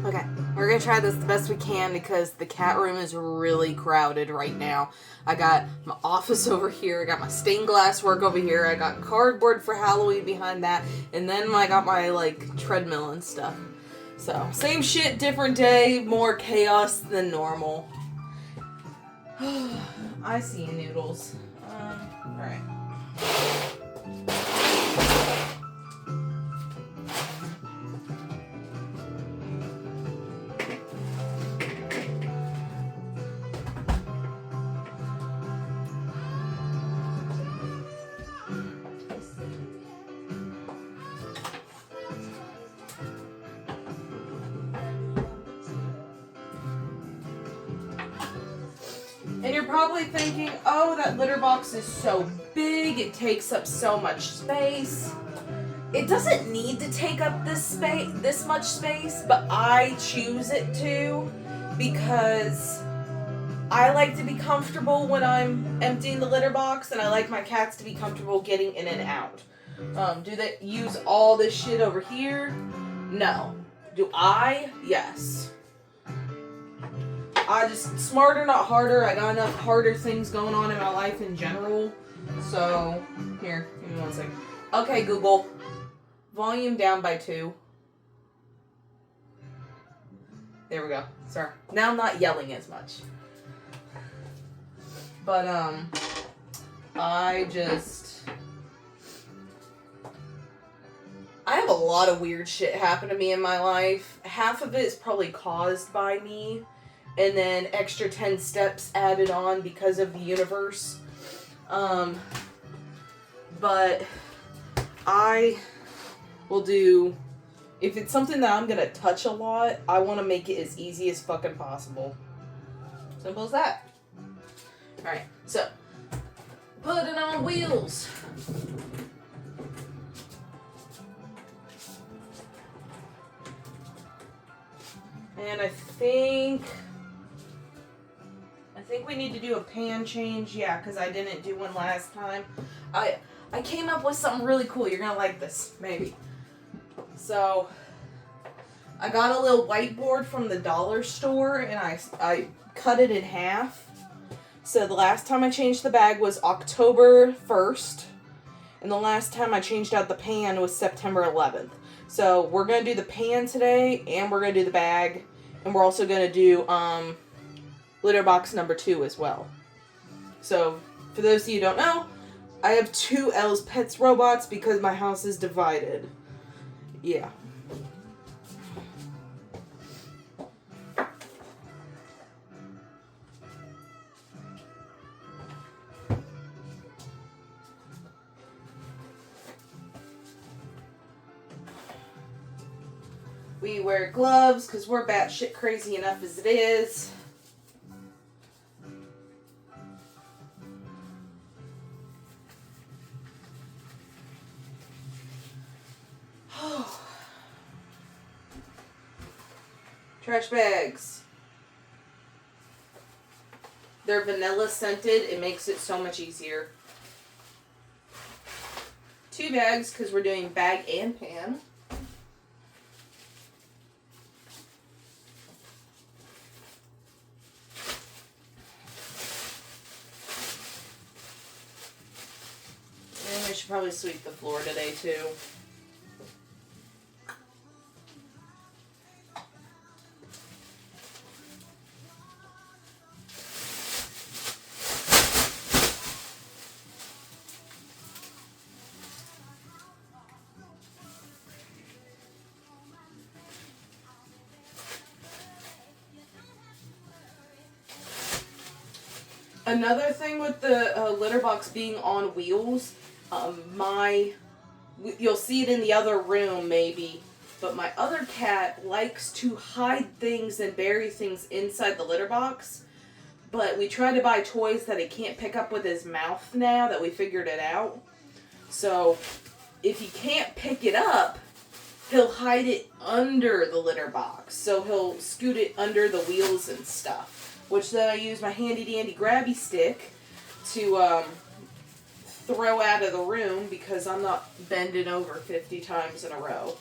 Okay, we're gonna try this the best we can because the cat room is really crowded right now. I got my office over here, I got my stained glass work over here, I got cardboard for Halloween behind that, and then I got my, like, treadmill and stuff. So, same shit, different day, more chaos than normal. I see you, Noodles. Alright. And you're probably thinking, oh, that litter box is so big, it takes up so much space. It doesn't need to take up this much space, but I choose it to because I like to be comfortable when I'm emptying the litter box, and I like my cats to be comfortable getting in and out. Do they use all this shit over here? No. Do I? Yes. I just, smarter, not harder. I got enough harder things going on in my life in general. So, here, give me 1 second. Okay, Google. Volume down by 2. There we go. Sorry. Now I'm not yelling as much. But, I have a lot of weird shit happen to me in my life. Half of it is probably caused by me. And then extra 10 steps added on because of the universe. But I will do, if it's something that I'm gonna touch a lot, I want to make it as easy as fucking possible. Simple as that. Alright, so, put it on wheels. And I think we need to do a pan change, yeah, because I didn't do one last time. I came up with something really cool. You're gonna like this, maybe. So, I got a little whiteboard from the dollar store, and I cut it in half. So the last time I changed the bag was October 1st, and the last time I changed out the pan was September 11th. So we're gonna do the pan today, and we're gonna do the bag, and we're also gonna do litter box number 2 as well. So, for those of you who don't know, I have 2 ElsPets robots because my house is divided. Yeah. We wear gloves because we're batshit crazy enough as it is. Trash bags. They're vanilla scented. It makes it so much easier. 2 bags because we're doing bag and pan. And we should probably sweep the floor today too. Another thing with the litter box being on wheels, you'll see it in the other room maybe, but my other cat likes to hide things and bury things inside the litter box. But we tried to buy toys that he can't pick up with his mouth now that we figured it out. So if he can't pick it up, he'll hide it under the litter box. So he'll scoot it under the wheels and stuff. Which then I use my handy dandy grabby stick to throw out of the room because I'm not bending over 50 times in a row.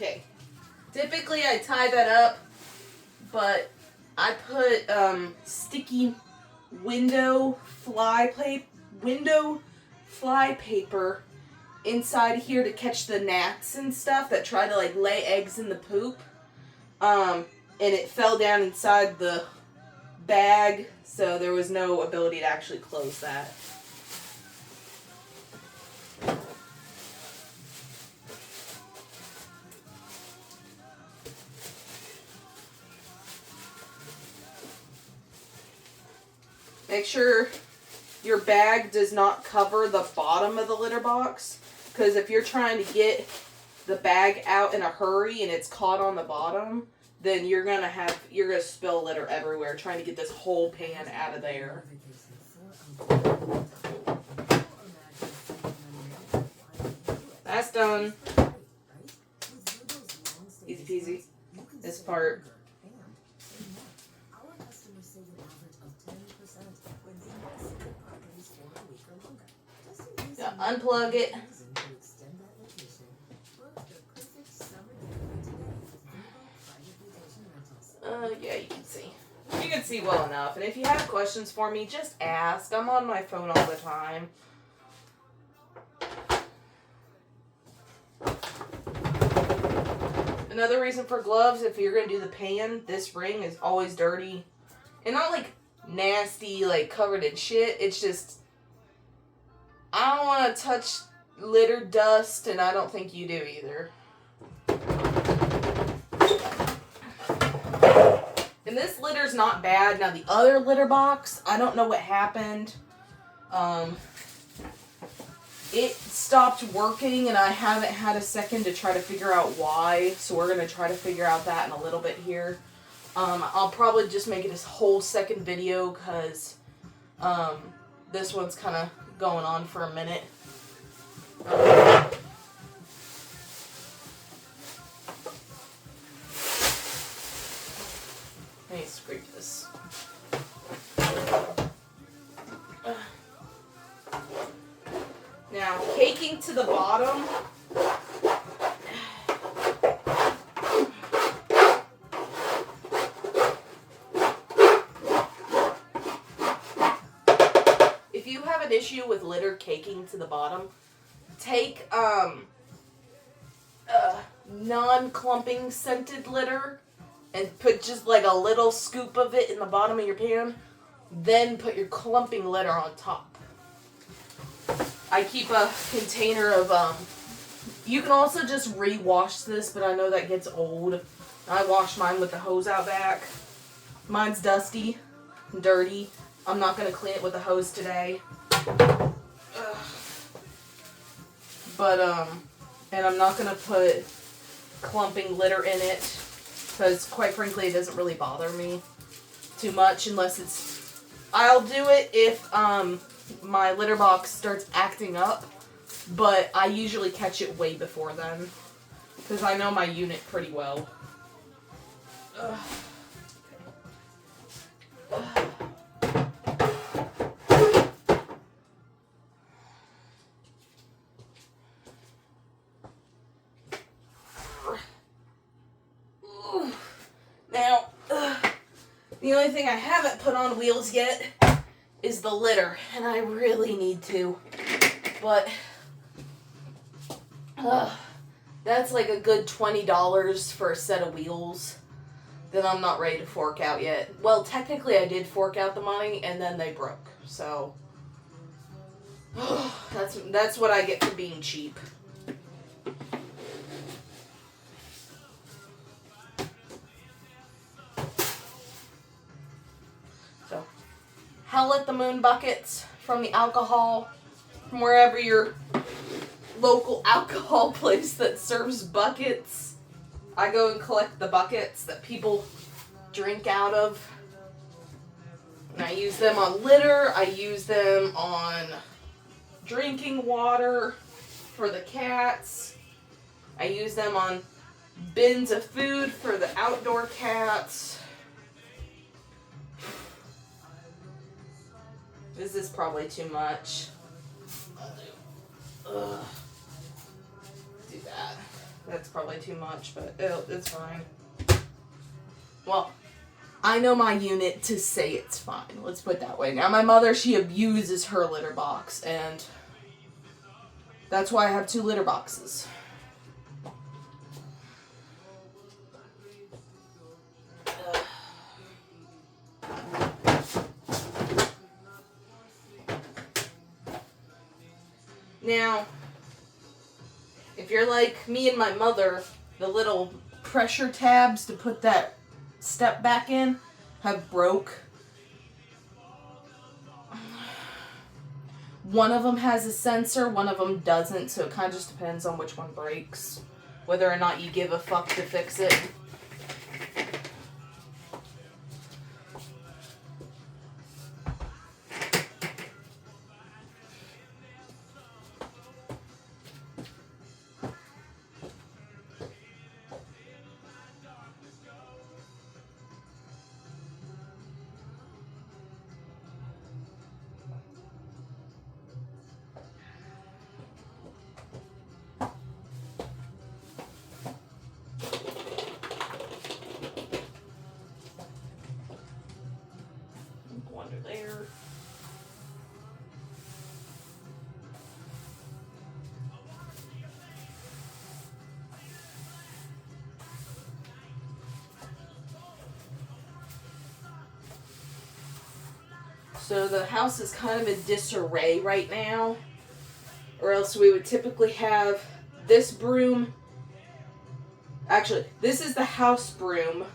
Okay. Typically I tie that up, but I put sticky window fly paper inside here to catch the gnats and stuff that try to like lay eggs in the poop. And it fell down inside the bag, so there was no ability to actually close that. Make sure your bag does not cover the bottom of the litter box, because if you're trying to get the bag out in a hurry and it's caught on the bottom, then you're gonna spill litter everywhere trying to get this whole pan out of there. That's done. Easy peasy. This part. Yeah, unplug it. Yeah, you can see. You can see well enough. And if you have questions for me, just ask. I'm on my phone all the time. Another reason for gloves, if you're going to do the pan, this ring is always dirty. And not like nasty, like covered in shit. It's just, I don't want to touch litter dust, and I don't think you do either. And this litter's not bad. Now the other litter box, I don't know what happened. It stopped working, and I haven't had a second to try to figure out why. So we're going to try to figure out that in a little bit here. I'll probably just make it this whole second video, because this one's kind of going on for a minute. Let me scrape this. Now, caking to the bottom. If you have an issue with litter caking to the bottom, take non-clumping scented litter and put just like a little scoop of it in the bottom of your pan. Then put your clumping litter on top. I keep a container of, you can also just re-wash this, but I know that gets old. I wash mine with the hose out back. Mine's dusty and dirty. I'm not going to clean it with the hose today. But, and I'm not going to put clumping litter in it, because quite frankly it doesn't really bother me too much unless it's, I'll do it if my litter box starts acting up, but I usually catch it way before then, because I know my unit pretty well. Now, the only thing I haven't put on wheels yet is the litter, and I really need to, but that's like a good $20 for a set of wheels that I'm not ready to fork out yet. Well, technically I did fork out the money, and then they broke, so that's what I get for being cheap. Howl at the Moon buckets from the alcohol, from wherever your local alcohol place that serves buckets. I go and collect the buckets that people drink out of. And I use them on litter. I use them on drinking water for the cats. I use them on bins of food for the outdoor cats. This is probably too much. I'll do that. that's probably too much, but it's fine. Well, I know my unit to say it's fine. Let's put it that way. Now, my mother, she abuses her litter box, and that's why I have 2 litter boxes. Now, if you're like me and my mother, the little pressure tabs to put that step back in have broke. One of them has a sensor, one of them doesn't, so it kind of just depends on which one breaks. Whether or not you give a fuck to fix it. Under there. So the house is kind of in disarray right now, or else we would typically have this broom. Actually, this is the house broom.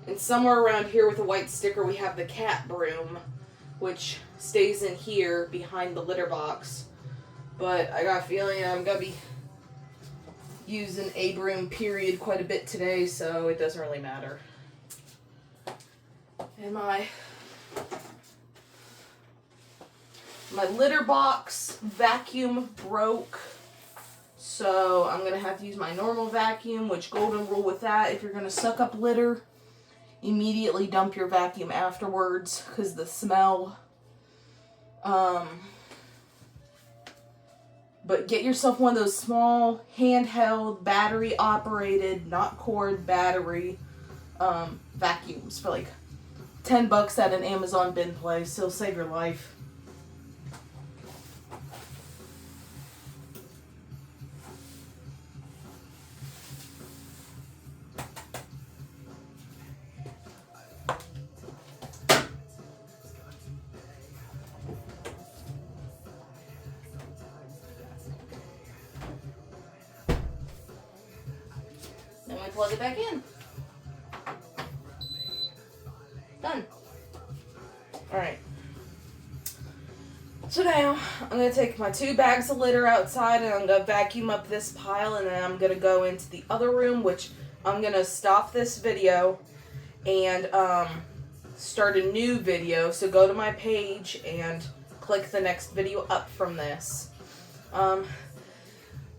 And somewhere around here with a white sticker, we have the cat broom, which stays in here behind the litter box. But I got a feeling I'm going to be using a broom period quite a bit today, so it doesn't really matter. And my litter box vacuum broke, so I'm going to have to use my normal vacuum, which golden rule with that, if you're going to suck up litter, immediately dump your vacuum afterwards because the smell. But get yourself one of those small handheld battery operated, not cord, battery vacuums for like $10 at an Amazon bin place. It'll save your life. Then we plug it back in. Done. Alright. So now, I'm going to take my 2 bags of litter outside and I'm going to vacuum up this pile, and then I'm going to go into the other room, which I'm going to stop this video and start a new video. So go to my page and click the next video up from this.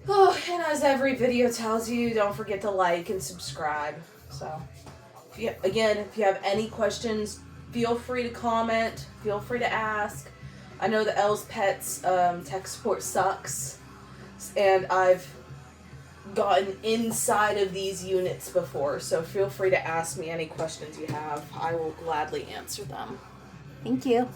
Oh, and as every video tells you, don't forget to like and subscribe. So, if you have any questions, feel free to comment. Feel free to ask. I know the ElsPet's tech support sucks, and I've gotten inside of these units before, so feel free to ask me any questions you have. I will gladly answer them. Thank you.